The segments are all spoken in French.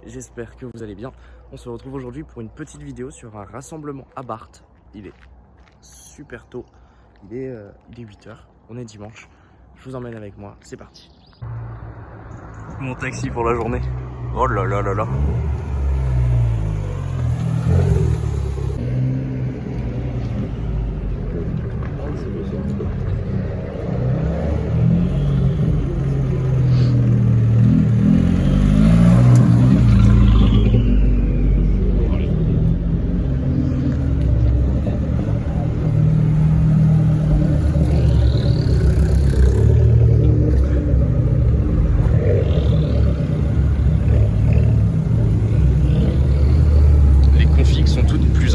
j'espère que vous allez bien. On se retrouve aujourd'hui pour une petite vidéo sur un rassemblement à Barthes. Il est super tôt, il est 8h, on est dimanche. Je vous emmène avec moi, c'est parti. Mon taxi pour la journée. Oh là là là là.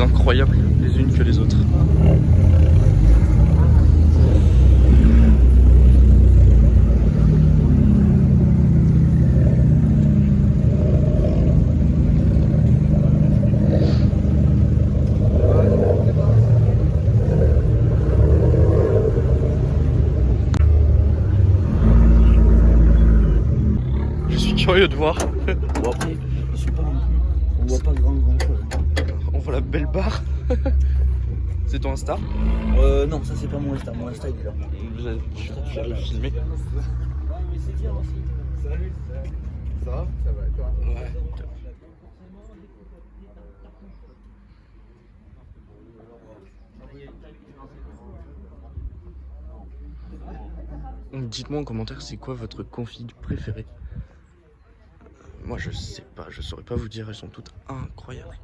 Incroyables les unes que les autres. Je suis curieux de voir. Bon après, je suis pas non plus. On voit pas grand chose. On voit la belle barre. C'est ton Insta? Non, ça c'est pas mon Insta. Mon Insta il est là. J'avais filmé. Salut. Ça va? Ça va et toi? Ouais. Dites-moi en commentaire c'est quoi votre config préférée. Moi je sais pas, je saurais pas vous dire, elles sont toutes incroyables.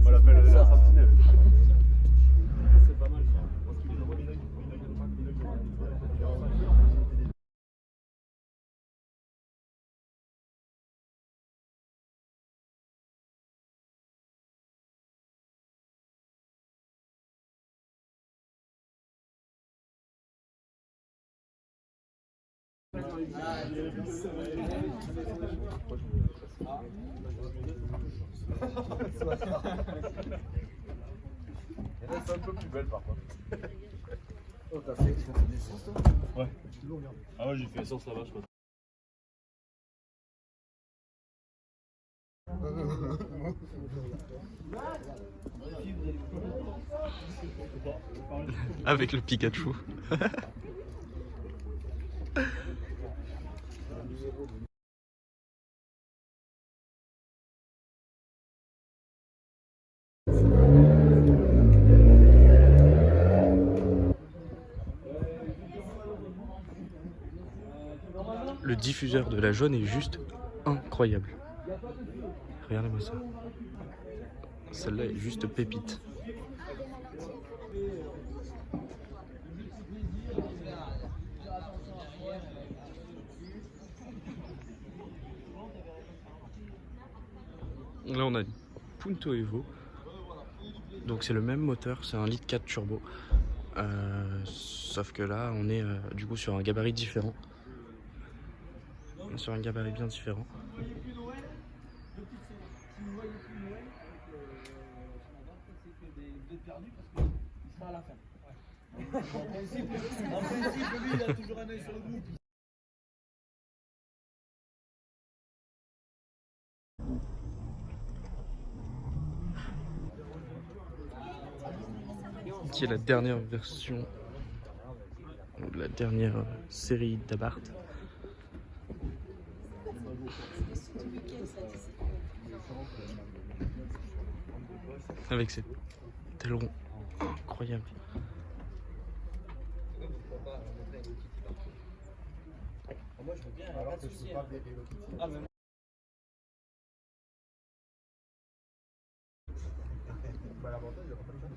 On l'appelle la sentinelle. C'est pas mal ça. Elle est un peu plus belle par contre. Oh, t'as fait des sources toi? Ouais. Ah ouais, j'ai fait essence là-bas, je crois. Avec le Pikachu. Le diffuseur de la jaune est juste incroyable. Regardez-moi ça. Celle-là est juste pépite. Là on a Punto Evo. Donc c'est le même moteur, c'est un 1.4 litre turbo. Sauf que là on est du coup sur un gabarit différent. Sur un gabarit bien différent. En principe, lui il a toujours un œil sur le groupe. Qui est la dernière version, la dernière série d'Abarth. Avec ces ailerons incroyables. Moi je veux bien, Alors que c'est pas des Hello Kitty. Ah, mais... Bah l'avantage, il n'y aura pas de chance.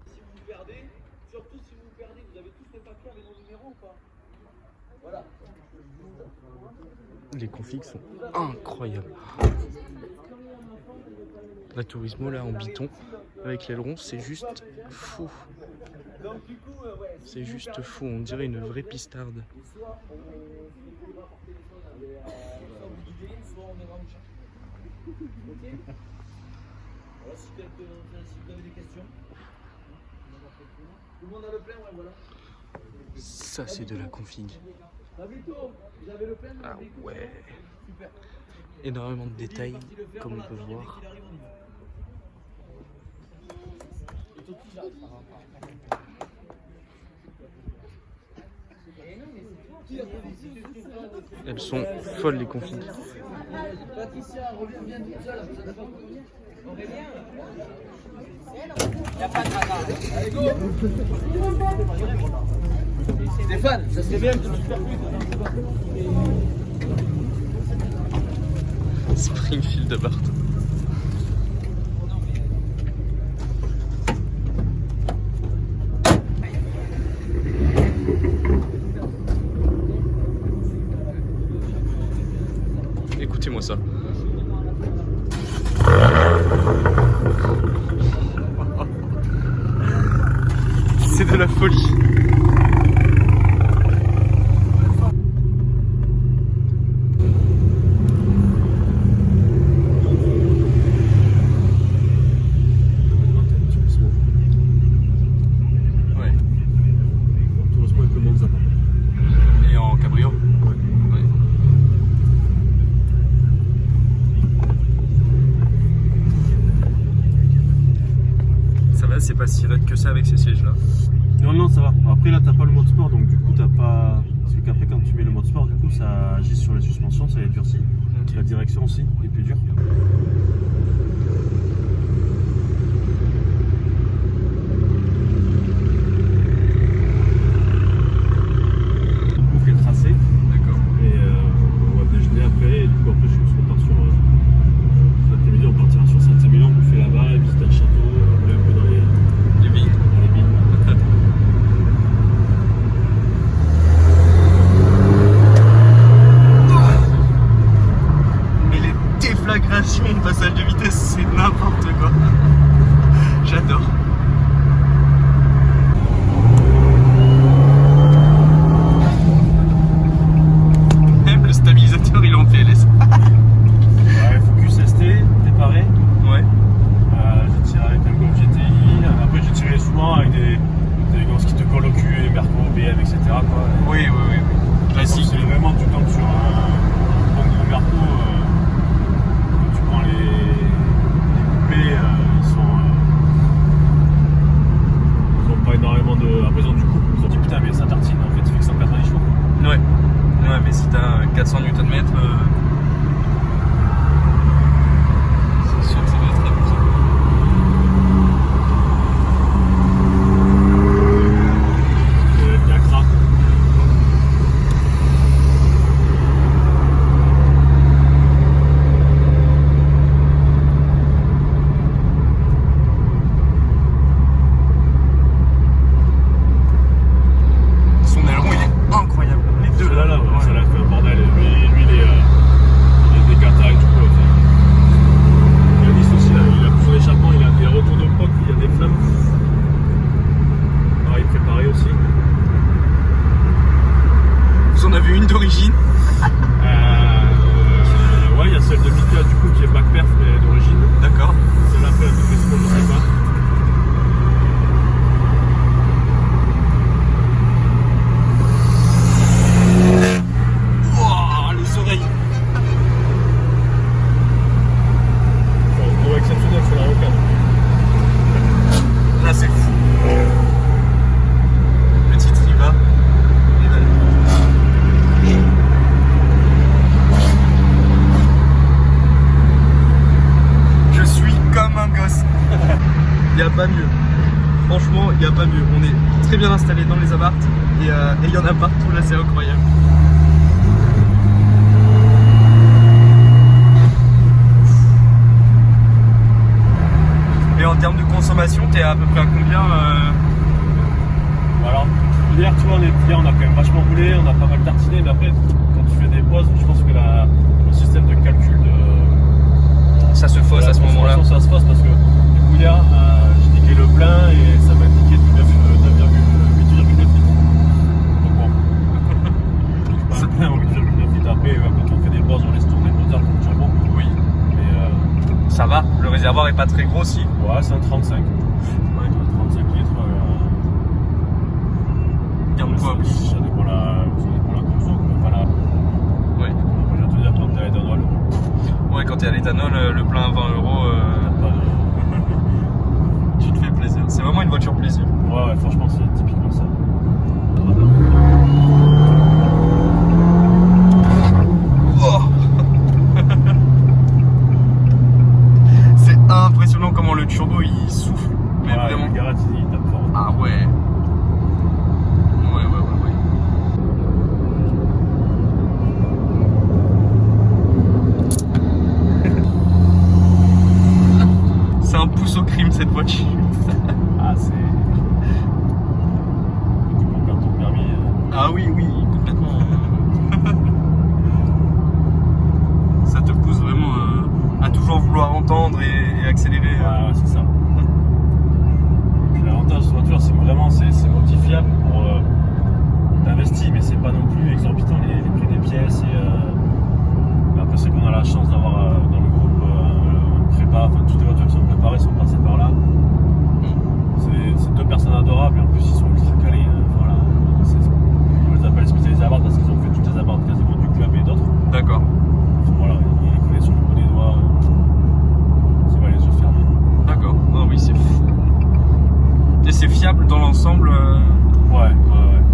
Si vous perdez, surtout si vous perdez, vous avez tous les papiers avec vos numéros ou pas? Voilà. Les configs sont incroyables. La Turismo là en biton avec l'aileron, c'est juste fou. C'est juste fou, on dirait une vraie pistarde. Ok. Voilà, si vous avez des questions. Tout le monde a le plein, ouais, voilà. Ça, c'est de la config. Davido, vous avez le plein? Ah ouais. Super. Énormément de détails, comme on peut voir. Elles sont folles les configs. Patricia, reviens bien toute seule, vous allez pas revenir. Aurélien, Il n'y a pas de radar. allez go. Stéphane, ça serait bien que tu te Springfield Abarth. Écoutez-moi ça. C'est de la folie. Ouais. Tourisme avec le Monza. Et en cabrio. Ouais. Ça va, c'est pas si raide que ça avec ces sièges là. Non, non, ça va. Après, là, t'as pas le mode sport, donc du coup, t'as pas. Parce qu'après, quand tu mets le mode sport, du coup, ça agit sur les suspensions, ça les durcit. Ok. La direction aussi est plus dure. On fait le tracé D'accord. et on va déjeuner après. Et du coup, après, je repars sur. L'après-midi, on partira sur Saint-Émilion, on fait là-bas, visiter un château, aller un peu dans les Les billes. vignes. Mais les déflagrations au passage de vitesse, c'est n'importe quoi. J'adore. Même le stabilisateur, il est en PLS. Ouais, Focus ST, t'es paré. Ouais. J'ai tiré avec un Golf GTI. Après, j'ai tiré souvent avec des gosses qui te collent au cul, les Merco, BM, etc. Quoi. Oui. Classique. C'est vraiment, tu tombes sur un bon gros Merco. Tu prends les coupés, ils ont pas énormément de. Après, ils ont du couple. Ils ont dit putain, mais ça tartine. En fait, ça fait que 190 chevaux. Ouais, mais si t'as 400 Nm, c'est sûr que ça doit être abusé. Il y a Kra. Son aileron, il est incroyable. Les deux Là, ouais. ça l'a fait un bordel. Lui, il est des gatas et tout. Enfin, il a dit aussi, là, il a son échappement, il a des retours de poc, il y a des flammes. Pareil, préparé aussi. Vous en avez une d'origine. Ouais, il y a celle de Mika du coup qui est back perf mais d'origine. D'accord. Celle-là après un peu plus small, je sais pas. Wow, les oreilles. Bon, gros exceptionnel, c'est la rocade. Là, c'est fou. Petite Riva. Et voilà. Je suis comme un gosse. Il n'y a pas mieux. Franchement, il n'y a pas mieux. On est très bien installé dans les apparts et il y en a partout. Là, c'est incroyable. Et en termes de consommation, t'es à peu près à combien Voilà. Hier, tu vois, hier, on a quand même vachement roulé, on a pas mal tartiné, mais après, quand tu fais des pauses, je pense que le système de calcul de. Ça se fausse à ce moment-là. Ça se fausse parce que du coup, hier, j'ai niqué le plein et ça m'a indiqué du 8,9 litres. Donc bon. C'est pas un plein en 8,9 litres. Après, quand on fait des pauses, on laisse tourner le moteur comme turbo. Oui. Mais Ça va, le réservoir est pas très gros si. Ouais, c'est un 35. Ouais. 35 litres. Garde quoi plus. Ça dépend la conso. Enfin, Ouais. je vais te dire quand t'es à l'éthanol. Ouais, quand t'es à l'éthanol, le plein à 20 euros, tu te fais plaisir. C'est vraiment une voiture plaisir. Ouais, franchement, c'est typiquement ça. Oh c'est impressionnant comment le turbo il souffle. Mais Ouais, vraiment. le garage, il tape fort. Ah ouais. Ouais. C'est un pouce au crime cette voiture. Ah, c'est. Pour perdre ton permis. Ah oui, complètement. Ça te pousse vraiment à toujours vouloir entendre et accélérer. Ouais, c'est ça. Puis l'avantage de cette voiture, c'est vraiment c'est modifiable pour. T'investis, mais c'est pas non plus exorbitant les prix des pièces. Et après, c'est qu'on a la chance d'avoir dans le groupe une prépa, enfin toutes les voitures qui sont préparées sont passées par là. C'est deux personnes adorables et en plus ils sont ultra calés. Voilà. On les appelle spécialisés abards parce qu'ils ont fait toutes les abards quasiment du club et d'autres. D'accord. Voilà, ils les connaissent sur le bout des doigts. C'est pas les yeux fermés. D'accord. Ah oui, c'est fou. Et c'est fiable dans l'ensemble. Ouais.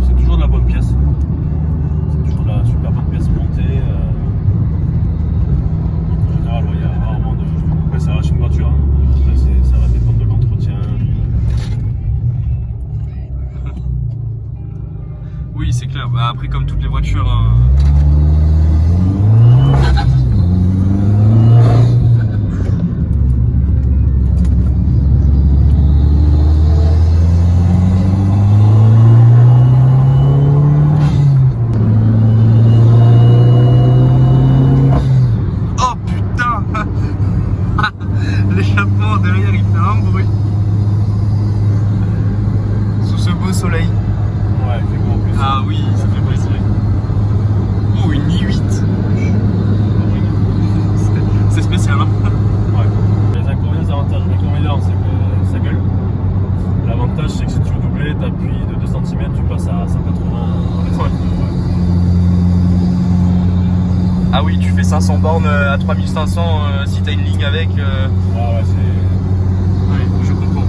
C'est toujours de la bonne pièce. C'est toujours de la super bonne pièce montée. En général, il y a rarement de. Après, ça reste une voiture. Après, ça va dépendre de l'entretien. Oui, c'est clair. Bah, après, comme toutes les voitures. Oh putain. L'échappement derrière, il fait un bruit. Sous ce beau soleil. Ouais, il fait beau en plus. Ah oui, ça fait plaisir. Oh, une i8. C'est spécial, hein. Ouais. Les inconvénients, les avantages. L'inconvénient, c'est que ça gueule. L'avantage, c'est que si tu veux doubler, t'appuies de 2 cm, tu passes à 180. Ouais. Ah oui, tu fais 500 bornes à 3500 si t'as une ligne avec. Ouais, c'est. Oui, je comprends.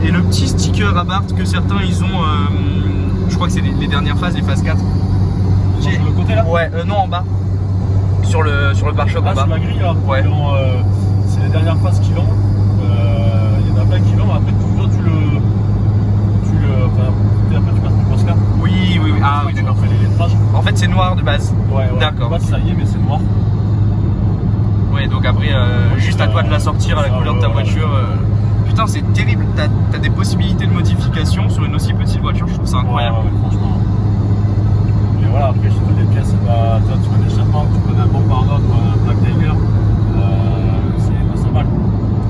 Et le petit sticker Abarth que certains ils ont, je crois que c'est les dernières phases, les phases 4. Sur le côté là. Ouais, non en bas. Sur le pare-choc en bas. Sur la grille là. Ouais. C'est les dernières phases qui l'ont. Il y en a plein qui l'ont. Après, toujours enfin, après tu passes le Posca. Oui. Ah oui, d'accord. Tu fais les lettrages. En fait, c'est noir de base. Ouais. D'accord. Bah, ça y est, mais c'est noir. Ouais, donc après, juste à toi de la sortir à la couleur de ta voiture. Putain, c'est terrible. T'as des possibilités de modification sur une aussi petite voiture, je trouve ça incroyable. Ouais, franchement. Et voilà, après, je te donne des pièces, toi, tu connais l'échappement, tu connais un bon pardon, un Black Tiger, c'est 200 balles.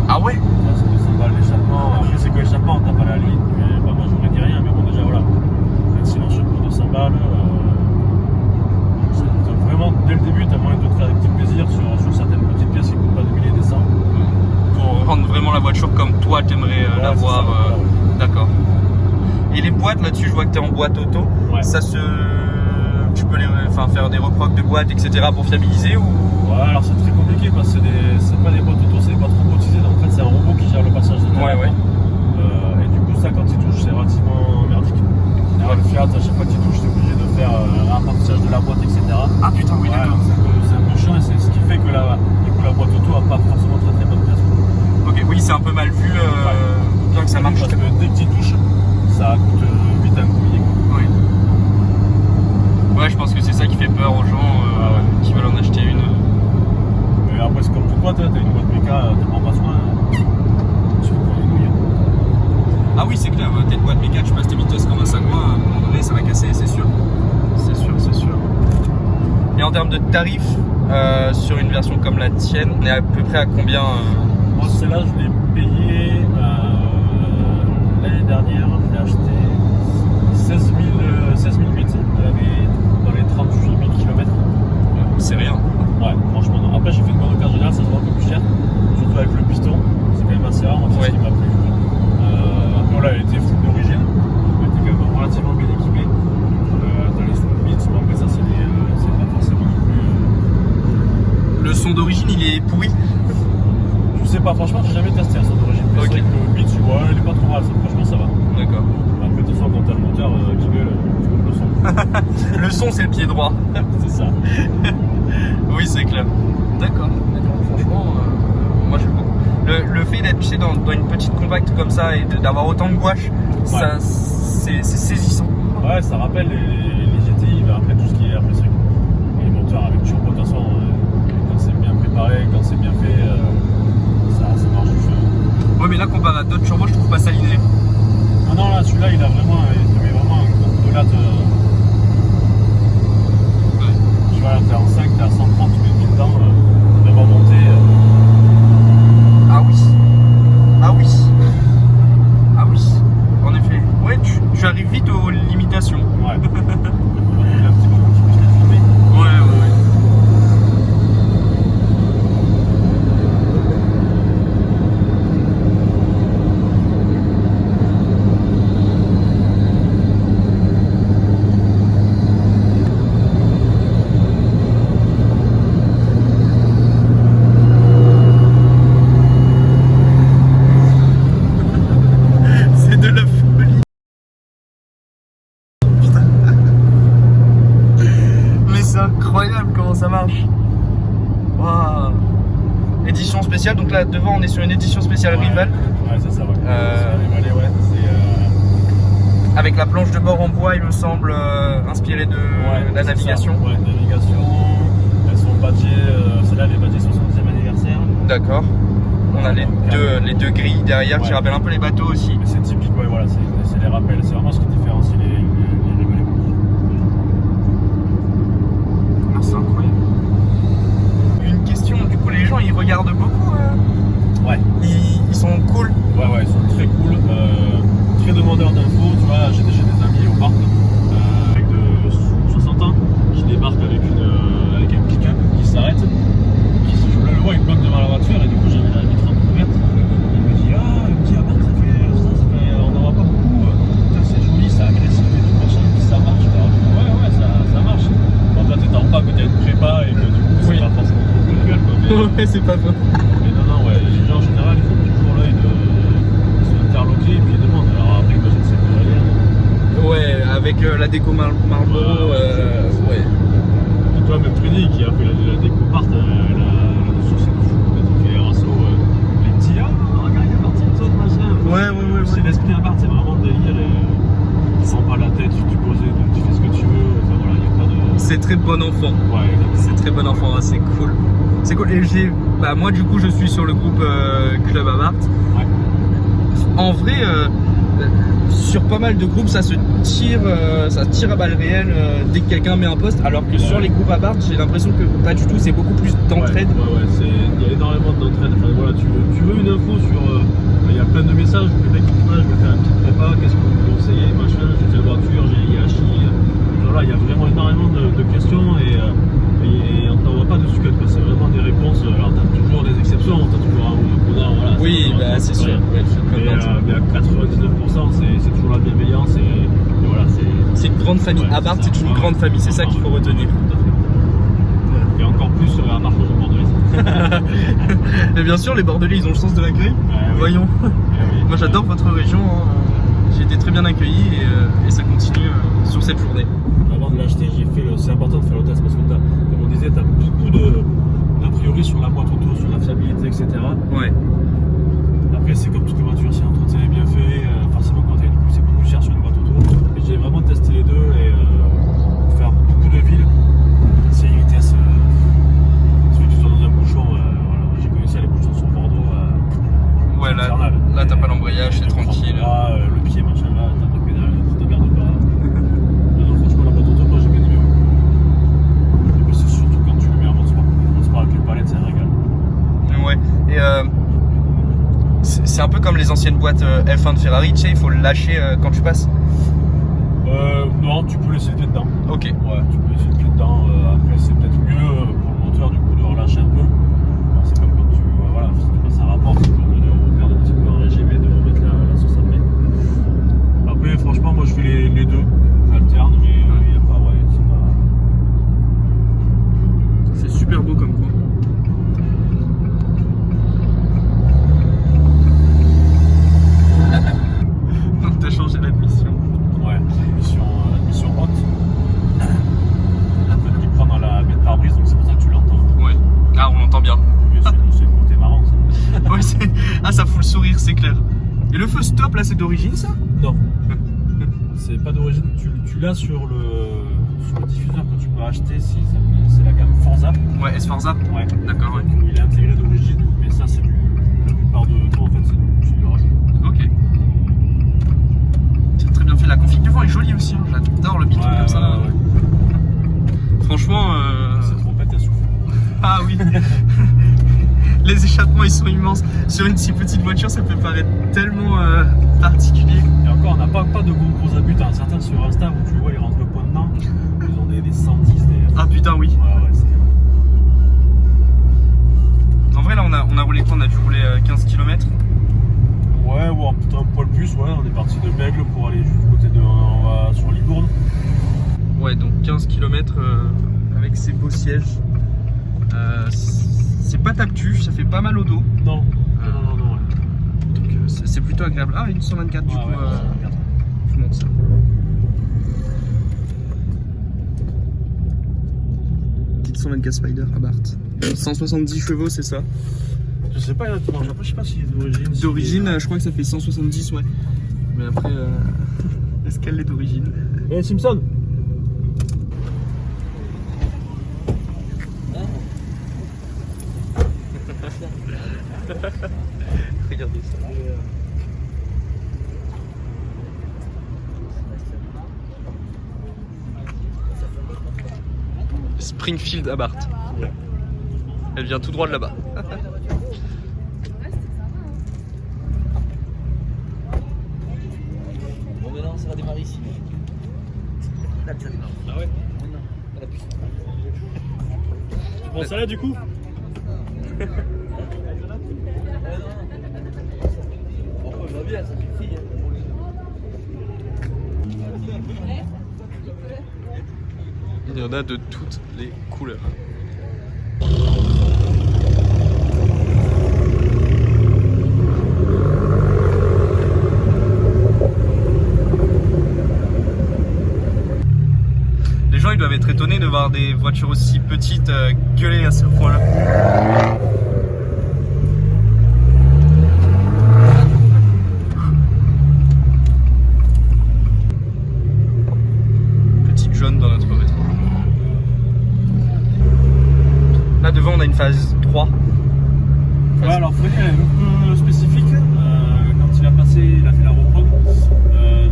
Ah ouais? Là, c'est 200 balles l'échappement. Après, c'est que l'échappement, t'as pas la ligne, bah, moi j'aurais dit rien, mais bon, déjà, voilà. C'est silencieux pour 200 balles. Vraiment, dès le début, t'as moyen de te faire des petits plaisirs sur certaines petites pièces qui coûtent pas des milliers des cents. Pour rendre vraiment la voiture comme toi t'aimerais l'avoir. D'accord. Et les boîtes là-dessus, je vois que t'es en boîte auto. Ouais. Ça se. Tu peux faire des reprocs de boîtes, etc. pour fiabiliser ou. Ouais, alors c'est très compliqué parce que c'est pas des boîtes auto, c'est des boîtes robotisées. Donc en fait, c'est un robot qui gère le passage de l'air. Ouais. Et du coup, ça, quand il touche, c'est relativement merdique. Alors, le Fiat, à chaque fois que tu touches, t'es obligé de faire un apprentissage de la boîte, etc. Ah putain, oui, Ouais, d'accord. c'est un peu chiant et c'est ce qui fait que la boîte auto a pas forcément très bonne place. Ok, oui, c'est un peu mal vu, bien que ça marche. Parce que dès que tu touches, ça coûte vite un coup. Oui. Ouais, je pense que c'est ça qui fait peur aux gens qui veulent en acheter une. Mais après, c'est comme tout boîte, t'as une boîte méca, t'as pas besoin. Tu peux pas les nouilles. Ah oui, c'est clair, t'as une boîte méca, tu passes tes vitesses comme un sagouin, à un moment donné, ça va casser, c'est sûr. C'est sûr. Et en termes de tarifs, sur une version comme la tienne, on est à peu près à combien Moi, celle-là, je l'ai payée l'année dernière, je l'ai acheté 16 008. Elle avait dans les 38 000 km. C'est rien. Ouais, Le son d'origine, il est pourri. Je sais pas, franchement, j'ai jamais testé un son d'origine. Mais Ok. c'est vrai que le beat, tu vois, il est pas trop mal, ça, franchement, ça va. D'accord. Après, de toute façon, quand t'as le moteur qui gueule, tu coupes le son. Le son, c'est le pied droit. C'est ça. Oui, c'est clair. D'accord. Franchement, moi j'aime beaucoup. Le fait d'être, tu sais, dans une petite compacte comme ça et d'avoir autant de gouache, ça, c'est saisissant. Ouais, ça rappelle les GTI, mais après tout ce qui est après, c'est les moteurs avec turbo, de toute façon, quand c'est bien préparé, quand c'est bien fait, ça marche du feu. Ouais, mais là, comparé à d'autres turbos, je trouve pas ça l'idée. Ah non, là, celui-là, il te met vraiment un coup de latte. Tu vois, là, t'es en 5, t'es à 130, tu mets le pied dedans, vraiment monté. Ah oui. Ah oui. Ah oui. En effet. Ouais, tu arrives vite aux limitations. Ouais. Il a un petit peu pour qu'il puisse les filmer. Ouais. C'est de la folie. Putain. Mais c'est incroyable comment ça marche. Waouh. Édition spéciale, donc là devant on est sur une édition spéciale Rival. Ouais, c'est ça, ouais. Rival, ouais, c'est. Avec la planche de bord en bois, il me semble, inspirée de la navigation. Ça. Ouais, navigation. Elles sont badgées, celle-là elle est badgée 60e anniversaire. D'accord. On a les deux grilles derrière qui rappellent un peu les bateaux aussi. Mais c'est typique, ouais, voilà, c'est les rappels, c'est vraiment ce qui différencie les Rival. Ah, c'est incroyable. Une question, du coup les gens ils regardent beaucoup. Ouais. Ils sont cool. Ouais, ils sont très cool, très demandeurs d'infos, tu vois, j'ai des amis au parc avec de 60 ans qui débarquent avec un pick-up qui s'arrête, je le vois, il bloque devant la voiture et du coup j'avais la vitre ouverte, il me dit ah, il me dit ah ben, ça fait, on n'en voit pas beaucoup, putain, c'est joli, c'est agressif et tout machin, il me dit ça marche, ouais, ça marche. Bon, toi t'es en bas que t'as une prépa et que du coup c'est pas forcément trop de gueule quoi, mais, Ouais, c'est pas faux. mais non, ouais, les gens en général ils font toujours l'œil de interloqué et puis ils demandent. Alors après, imagine c'est pour rien. Ouais, avec la déco Marlboro, ouais. Et toi, même Freddy qui a fait la déco part, la source de fou, quand il fait les rassos, les petits, ah, regarde, il y a parti une zone, machin. Ouais. C'est l'esprit à part, c'est vraiment le délire. Tu prends pas la tête, tu poses, tu fais ce que tu veux. Enfin voilà, il n'y a pas de. C'est très bon enfant. Ouais, c'est très bon enfant, hein, c'est cool. C'est cool. Et moi du coup je suis sur le groupe Club Abarth. Ouais. En vrai, sur pas mal de groupes, ça tire à balles réelles dès que quelqu'un met un post, alors que sur les groupes Abarth, j'ai l'impression que pas du tout, c'est beaucoup plus d'entraide. Ouais, il y a énormément d'entraide. Enfin, voilà, tu veux une info sur. Il y a plein de messages où le mec dit je vais faire une petite prépa, qu'est-ce que vous me conseillez, machin, j'ai telle voiture, j'ai Yachi. Voilà, il y a vraiment énormément de questions et on ne t'envoie pas de sucette, c'est vraiment des réponses. Alors t'as toujours des exceptions, t'as toujours un ou deux connard, voilà. Oui, c'est sûr. Ouais, mais à 99%, c'est toujours la bienveillance et voilà. C'est une grande famille. Abarth, c'est une grande famille, c'est ça qu'il faut retenir. Tout à fait. Et encore plus à Marche aux Bordelais. Mais bien sûr, les Bordelais, ils ont le sens de l'accueil. Voyons. Moi, j'adore votre région. J'ai été très bien accueilli et ça continue sur cette journée. Avant de l'acheter, c'est important de faire le test parce que comme on disait, tu as beaucoup d'a priori sur la boîte auto, sur la fiabilité, etc. Ouais. Après, c'est comme toutes les voitures, si l'entretien est bien fait, forcément quand tu as une coupe, c'est beaucoup plus cher sur une boîte auto. Et j'ai vraiment testé les deux et pour faire beaucoup de villes, c'est une vitesse. Si tu sors dans un bouchon, voilà, j'ai connu ça, les bouchons sur Bordeaux. Ouais, là t'as pas l'embrayage, c'est tranquille. Le pied, machin, là, t'as de pédale, tu te gardes pas. Non, franchement, la boîte auto, moi j'ai bien aimé. Et puis c'est surtout quand tu le mets en mode sport. En sport avec une palette, c'est un régal. Ouais, et c'est un peu comme les anciennes boîtes F1 de Ferrari, tu sais, il faut le lâcher quand tu passes. Non, tu peux laisser le pied dedans. Ok. Ouais, tu peux laisser le pied dedans. Après, c'est peut-être mieux pour le moteur, du coup, de relâcher un peu. C'est comme quand tu passes un rapport, tu peux perdre un petit peu en régime et de remettre la sauce à plein. Après, franchement, moi je fais les deux. J'alterne, mais il n'y a pas, c'est pas. C'est super beau comme quoi. sent bien. Mais c'est le côté marrant ça. Ouais, ah, ça fout le sourire, c'est clair. Et le feu stop là, c'est d'origine ça? Non. C'est pas d'origine. Tu l'as sur le diffuseur que tu peux acheter si c'est la gamme Forza. Ouais, S-Forza. Ouais. D'accord, ouais. Il est intégré d'origine, mais ça c'est la plupart de temps en fait c'est du rachat. Ok. C'est très bien fait. La config du vent est jolie aussi. Hein. J'adore le biton comme ça. Ouais. Franchement. Cette trompette elle souffle. Ah oui. Les échappements ils sont immenses. Sur une si petite voiture, ça peut paraître tellement particulier. Et encore, on n'a pas de gros abus. T'as certains sur Insta où tu vois, ils rentrent le poids dedans. Ils ont des 110, des. Ah putain, oui. Ouais, c'est. En vrai, là, on a roulé quoi? On a dû rouler 15 km. Ouais, ou un poil plus, ouais. On est parti de Bègle pour aller juste du côté de. On va sur Libourne. Ouais, donc 15 km avec ces beaux sièges. C'est pas tape-tu, ça fait pas mal au dos. Non, non. Ouais. Donc c'est plutôt agréable. Ah, une 124 du coup. Ouais, 124. Je monte ça. Petite 124 Spider Abarth. 170 chevaux, c'est ça? Je sais pas exactement, je sais pas si c'est d'origine. D'origine, je crois que ça fait 170, ouais. Mais après, est-ce qu'elle est d'origine? Eh Simpson! Regardez ça. Springfield Abarth. Elle vient tout droit de là-bas. Bon, maintenant, ça va démarrer ici. Là, ça démarre. Ah ouais? Elle a plus. Tu prends ça là du coup? Bien, ça suffit. Il y en a de toutes les couleurs. Les gens ils doivent être étonnés de voir des voitures aussi petites gueuler à ce point-là. Dans notre rétro. Là devant on a une phase 3. Ouais, alors Freddy est un peu spécifique. Quand il a fait la reprog,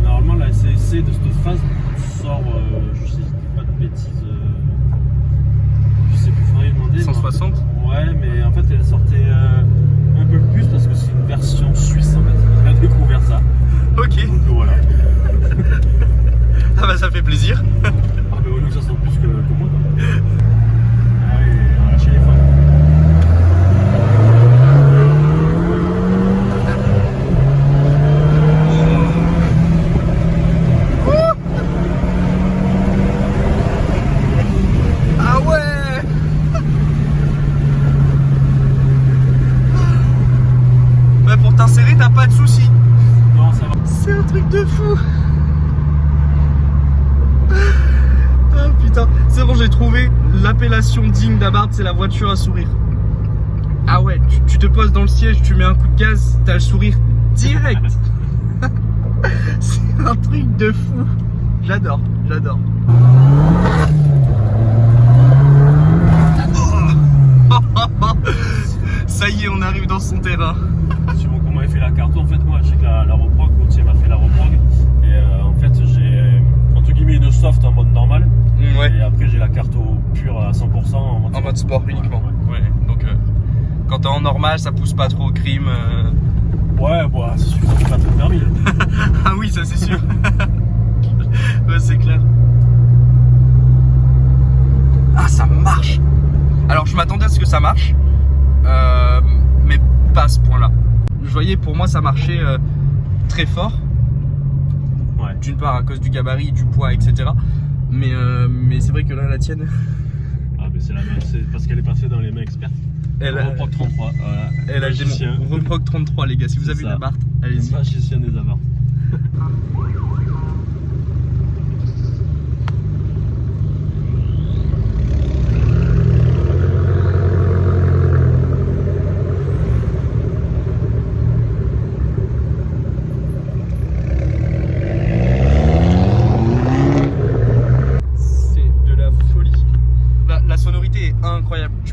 normalement la SCC de cette phase sort, je sais pas de bêtises, je sais plus, faudrait lui demander. 160 mais, ouais, mais en fait elle sortait un peu plus parce que c'est une version suisse en fait. J'ai découvert ça. Ok. Donc voilà. Ah bah ça fait plaisir. Ah bah nous ça sent plus que moi quoi. Ah oui, on va lâcher les fois. Ah ouais. Ouais, pour t'insérer t'as pas de soucis. Non ça va. C'est un truc de fou. Ah putain, c'est bon, j'ai trouvé l'appellation digne d'Abarth, c'est la voiture à sourire. Ah ouais, tu te poses dans le siège, tu mets un coup de gaz, t'as le sourire direct. C'est un truc de fou. J'adore. Ça y est, on arrive dans son terrain. Tu vois comment il fait la carte en fait, moi je sais que la reprog, Gauthier m'a fait la reprog et en fait j'ai entre guillemets une soft en mode normal et après j'ai la carte au pur à 100% en mode sport uniquement. Ouais. Donc quand t'es en normal ça pousse pas trop au crime. Ouais, bah ça suffit pas trop permis. Ah oui, ça c'est sûr. Ouais, c'est clair. Ah, ça marche. Alors je m'attendais à ce que ça marche, mais pas à ce point-là. Je voyais, pour moi ça marchait très fort. Ouais. D'une part à cause du gabarit, du poids, etc. Mais c'est vrai que là la tienne. Ah mais c'est la même, c'est parce qu'elle est passée dans les mains expertes. Elle a Reprog 33. Voilà. Elle a mon Reprog 33 les gars. Si vous avez une Abarth, allez-y. Magicien des Abarth.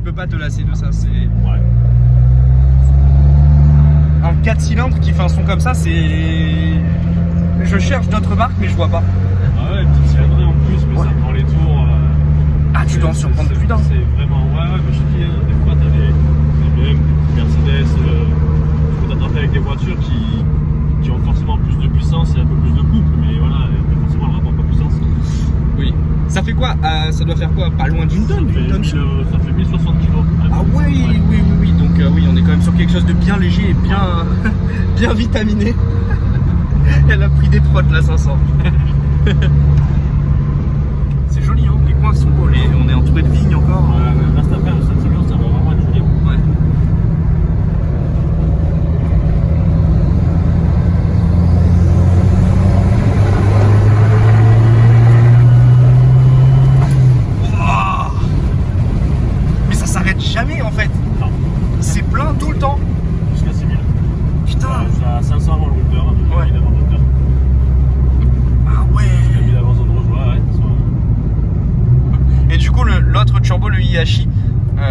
peux pas te lasser de ça. C'est Ouais. un 4 cylindres qui fait un son comme ça, c'est. Je cherche d'autres marques, mais je vois pas. Ah ouais, petite cylindrée en plus, mais Ouais. ça prend les tours. Ah, tu dois en surprendre plus d'un. C'est vraiment. Ouais, mais je te dis, hein, des fois, t'as des BM, Mercedes, tu peux t'attraper avec des voitures qui ont forcément plus de puissance et un peu plus de couple, mais voilà, et forcément le rapport pas puissance. Oui. Ça fait quoi? Ça doit faire quoi? Pas loin d'une tonne, Ça fait 1060 kg. Ah oui. Donc oui, on est quand même sur quelque chose de bien léger et bien, bien vitaminé. Elle a pris des prods là, 500. C'est joli, hein. Les coins sont beaux. On est entouré de vignes encore. Là, cet après, cette séquence, ça va vraiment être joli. Ouais. Wow. Mais ça s'arrête jamais en fait. Non. C'est plein tout le temps. Jusqu'à 6000. Putain. À 500 avant le routeur, Ouais. 1000 avant le routeur. Ah ouais. 1000 avant zone rouge, ouais. Et du coup, l'autre turbo, le Hiashi,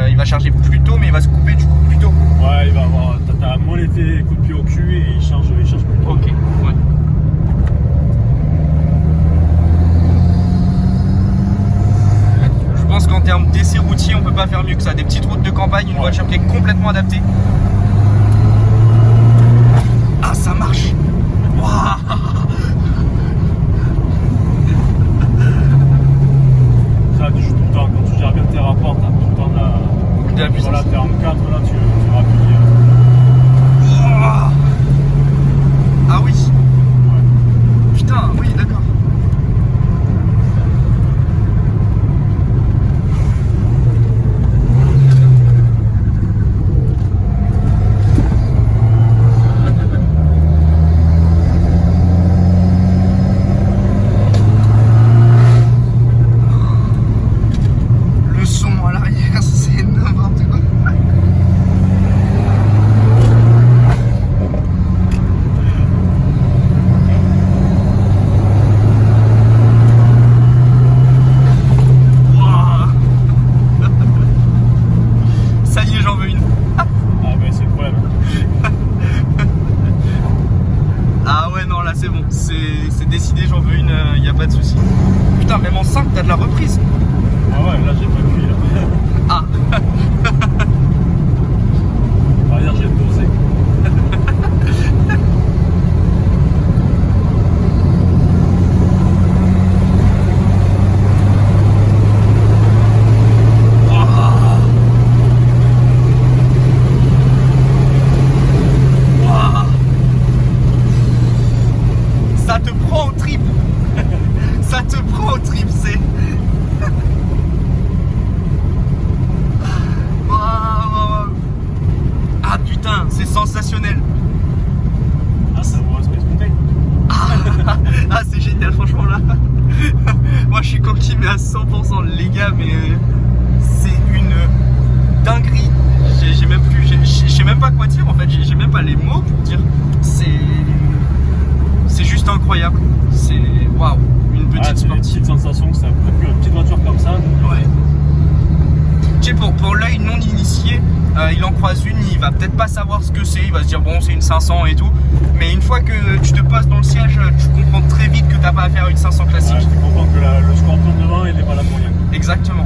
il va charger plus tôt, mais il va se couper du coup plus tôt. Ouais, il va avoir. T'as moins l'effet coup de pied au cul et il charge plus tôt. Ok, ouais. Je pense qu'en termes d'essai routier, on peut pas faire mieux que ça. Des petites routes de campagne, une voiture qui est complètement adaptée. Ah, ça marche. Waouh. Ça, tu joues tout le temps. Quand tu gères bien tes rapports, t'as tout le temps De la puissance. Voilà, t'es en 4, là, tu rappuies. Waouh. Ah oui. Ouais. Putain, oui, d'accord. Le son à l'arrière, c'est n'importe quoi. Waouh. Ça y est, j'en veux une. Ah, mais c'est le problème. Ah ouais, non, là c'est bon, c'est décidé, j'en veux une, y a pas de souci. Putain, même en 5, t'as de la reprise. Ah ouais, là, j'ai pas cuit, là. Ah. On va dire, j'ai dosé. Ça te prend au trip. Ça te prend au trip, c'est. Waouh. Ah putain, c'est sensationnel. Ah, ça vaut un Space Mountain. Ah, c'est génial, franchement là. Moi je suis coquille mais à 100%, les gars, mais c'est une dinguerie. J'ai même plus, je sais même pas quoi dire en fait, j'ai même pas les mots pour dire. C'est juste incroyable. C'est waouh, une petite C'est une sportive. petite sensation que ça procure une petite voiture comme ça. Ouais. Tu sais, pour l'œil non initié, il en croise une, il va peut-être pas savoir ce que c'est, il va se dire bon, c'est une 500 et tout. Mais une fois que tu te poses dans le siège, tu comprends très vite que t'as pas affaire à une 500 classique. Ouais, tu comprends que le Scorpion devant, il est pas là pour rien. Exactement.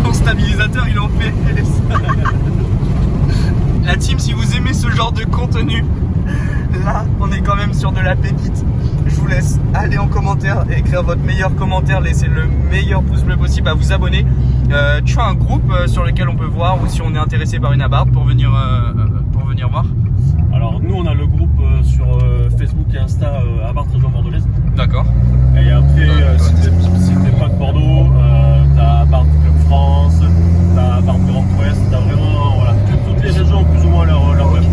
Mon stabilisateur, il en fait. La team, si vous aimez ce genre de contenu, là, on est quand même sur de la pépite. Je vous laisse aller en commentaire, écrire votre meilleur commentaire, laisser le meilleur pouce bleu possible, à vous abonner. Tu as un groupe sur lequel on peut voir, ou si on est intéressé par une Abarth pour venir voir. Alors nous on a le groupe sur Facebook et Insta Abarth Région Bordelaise. D'accord. Et après si t'es pas de Bordeaux, t'as Abarth Club France, t'as Abarth Grand Ouest, t'as vraiment voilà, toutes les régions ont plus ou moins leur web.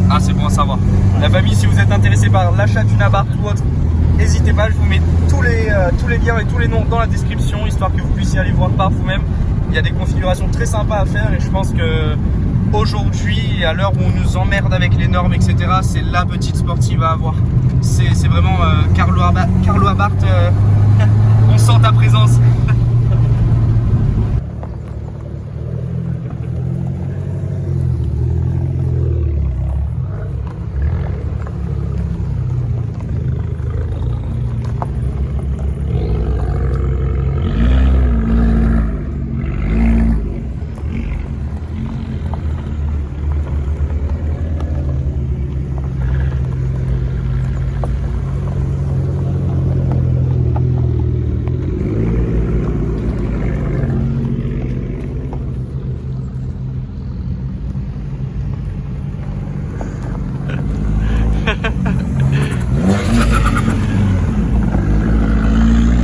Ah, c'est bon à savoir. La famille, si vous êtes intéressé par l'achat d'une Abarth ou autre, n'hésitez pas, je vous mets tous les liens et tous les noms dans la description, histoire que vous puissiez aller voir par vous-même Il y a des configurations très sympas à faire et je pense que aujourd'hui, à l'heure où on nous emmerde avec les normes, etc., c'est la petite sportive à avoir. C'est vraiment Carlo Abarth, on sent ta présence.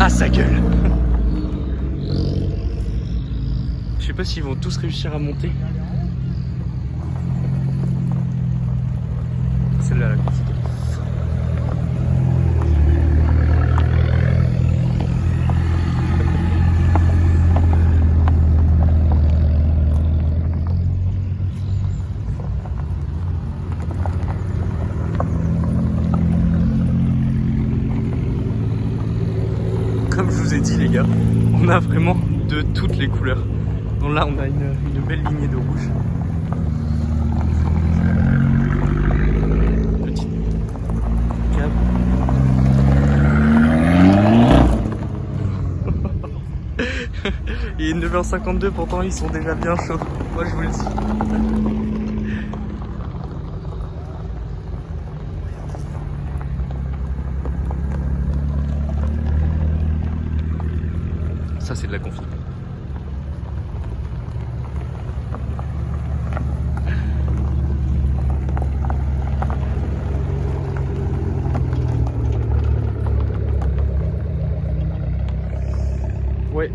Ah, sa gueule. Je sais pas s'ils vont tous réussir à monter. Celle-là, la compliquée. Comme je vous ai dit les gars, on a vraiment de toutes les couleurs. Donc là on a une belle lignée de rouge. Petite cave. Il est 9h52 pourtant ils sont déjà bien chauds. Moi je vous le dis. Ça c'est de la confiture. Ouais.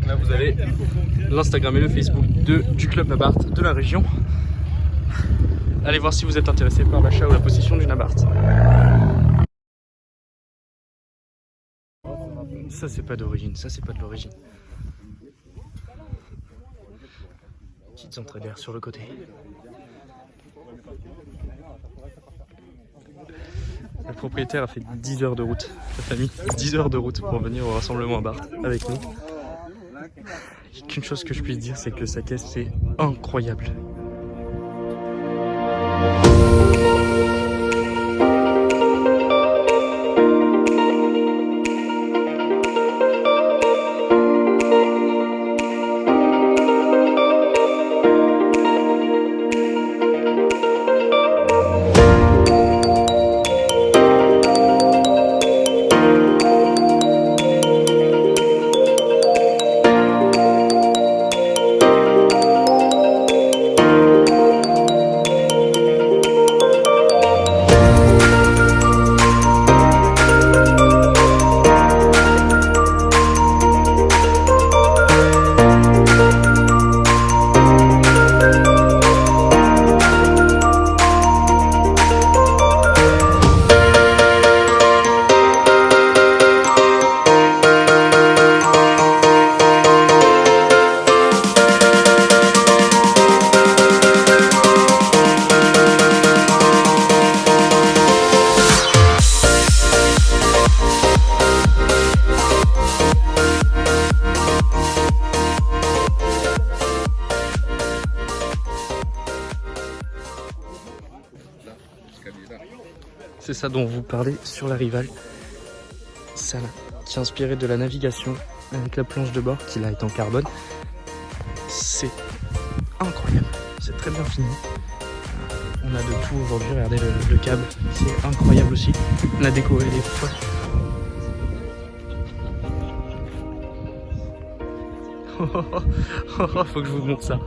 Là vous avez l'Instagram et le Facebook du club Abarth de la région. Allez voir si vous êtes intéressé par l'achat ou la possession d'une Abarth. Ça c'est pas d'origine, ça c'est pas de l'origine. Petite entrée d'air sur le côté. Le propriétaire a fait 10 heures de route, la famille, 10 heures de route pour venir au rassemblement Abarth avec nous. Qu'une chose que je puisse dire, c'est que sa caisse c'est incroyable. C'est ça dont vous parlez sur la Rivale. Ça là, qui est inspiré de la navigation avec la planche de bord qui là est en carbone. C'est incroyable, c'est très bien fini. On a de tout aujourd'hui, regardez le câble, c'est incroyable aussi. La déco elle est folle. Faut que je vous montre ça.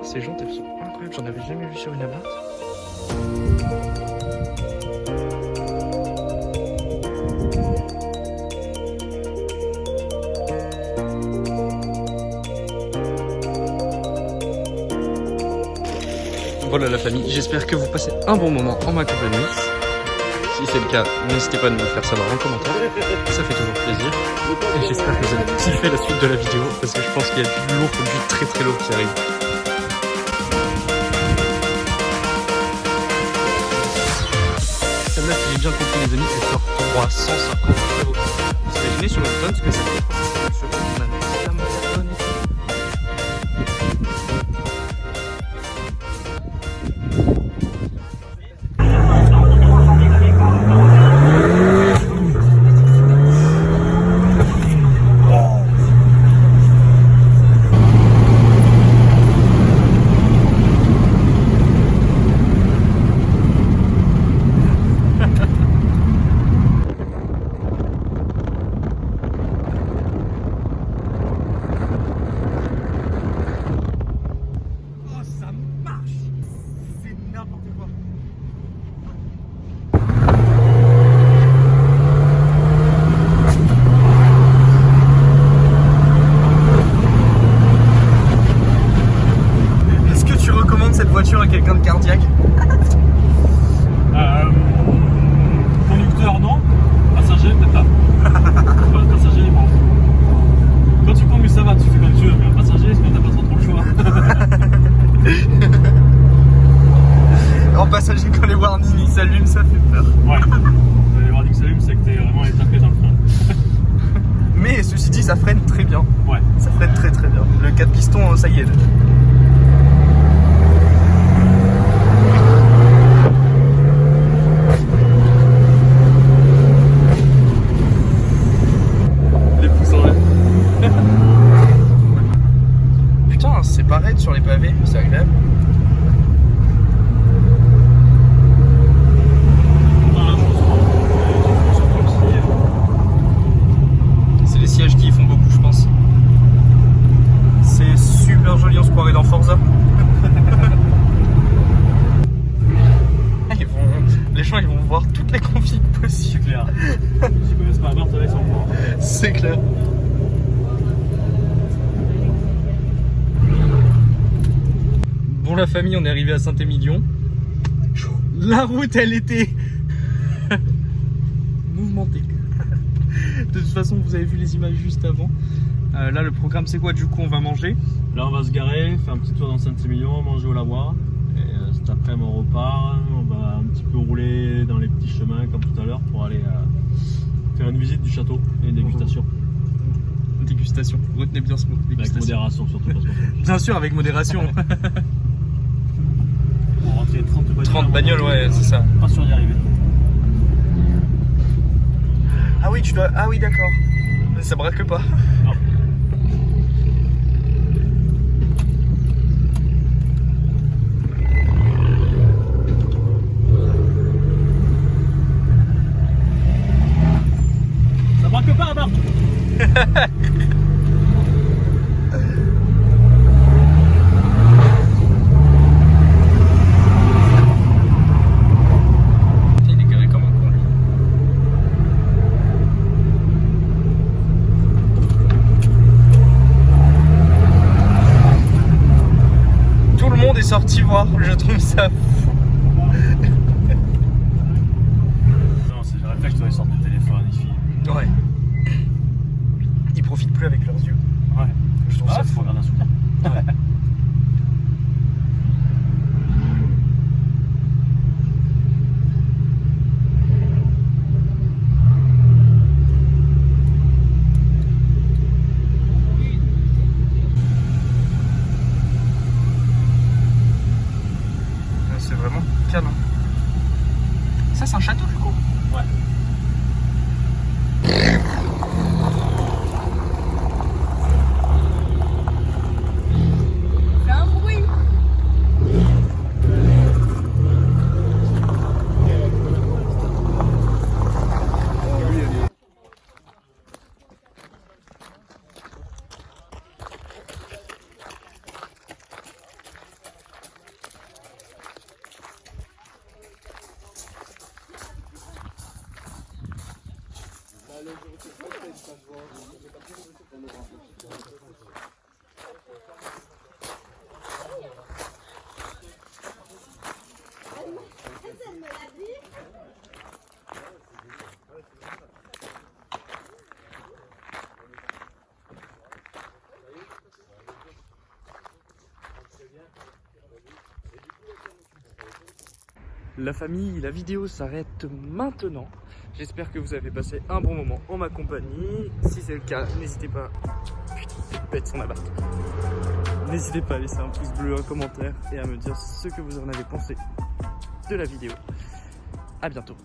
Ces jantes elles sont incroyables, j'en avais jamais vu sur une Abarth. Voilà la famille, j'espère que vous passez un bon moment en ma compagnie. Si c'est le cas, n'hésitez pas à nous le faire savoir en commentaire, ça fait toujours plaisir. Et j'espère que vous allez kiffer la suite de la vidéo, parce que je pense qu'il y a du lourd, du très très lourd qui arrive. Celle-là, si j'ai bien compris les amis, elle sort 350 €. Vous imaginez sur une tonne ce que ça fait sur on a notamment la tonne et tout. À quelqu'un de cardiaque? Conducteur non, passager peut-être pas. Passager bon. Quand tu conduis ça va, tu fais comme tu veux, mais un passager sinon t'as pas trop le choix. En passager quand les warnings s'allument ça fait peur. Ouais, quand les warnings s'allument c'est que t'es vraiment étapé dans le frein. Mais ceci dit ça freine très bien. Ouais. Ça freine très très bien. Le 4 pistons ça y est. Putain, c'est pareil sur les pavés, c'est agréable. C'est les sièges qui y font beaucoup, je pense. C'est super joli, on se croirait dans Forza. Les gens ils vont voir toutes les configs possibles. C'est clair. Si connaissent pas Abarth, ils sont au courant. C'est clair. Bon la famille, on est arrivé à Saint-Émilion. La route elle était mouvementée. De toute façon vous avez vu les images juste avant. Là le programme c'est quoi du coup? On va manger. Là on va se garer, faire un petit tour dans Saint-Émilion, manger au lavoir. Et cet après-midi on repart, on va un petit peu rouler dans les petits chemins comme tout à l'heure pour aller faire une visite du château et une dégustation. Dégustation, retenez bien ce mot. Avec modération surtout. Parce que... Bien sûr avec modération. Pour rentrer 30 bagnoles, ouais c'est ça. Pas sûr d'y arriver. Ah oui tu dois. Ah oui d'accord. Ça braque pas. Non. Ça braque pas Abarth. Il est garé comme un con lui. Tout le monde est sorti voir, je trouve ça fou. Non, c'est le réflexe, ils sortent du téléphone, ils filment. Ouais. Ils profitent plus avec leurs yeux. Ouais. Je trouve ça faut fou. regarder un souvenir. Ouais. C'est vraiment calme. Ça c'est un château du coup? Ouais. la famille, la vidéo s'arrête maintenant. J'espère que vous avez passé un bon moment en ma compagnie. Si c'est le cas, n'hésitez pas. Putain, il pète son appart. N'hésitez pas à laisser un pouce bleu, un commentaire et à me dire ce que vous en avez pensé de la vidéo. À bientôt.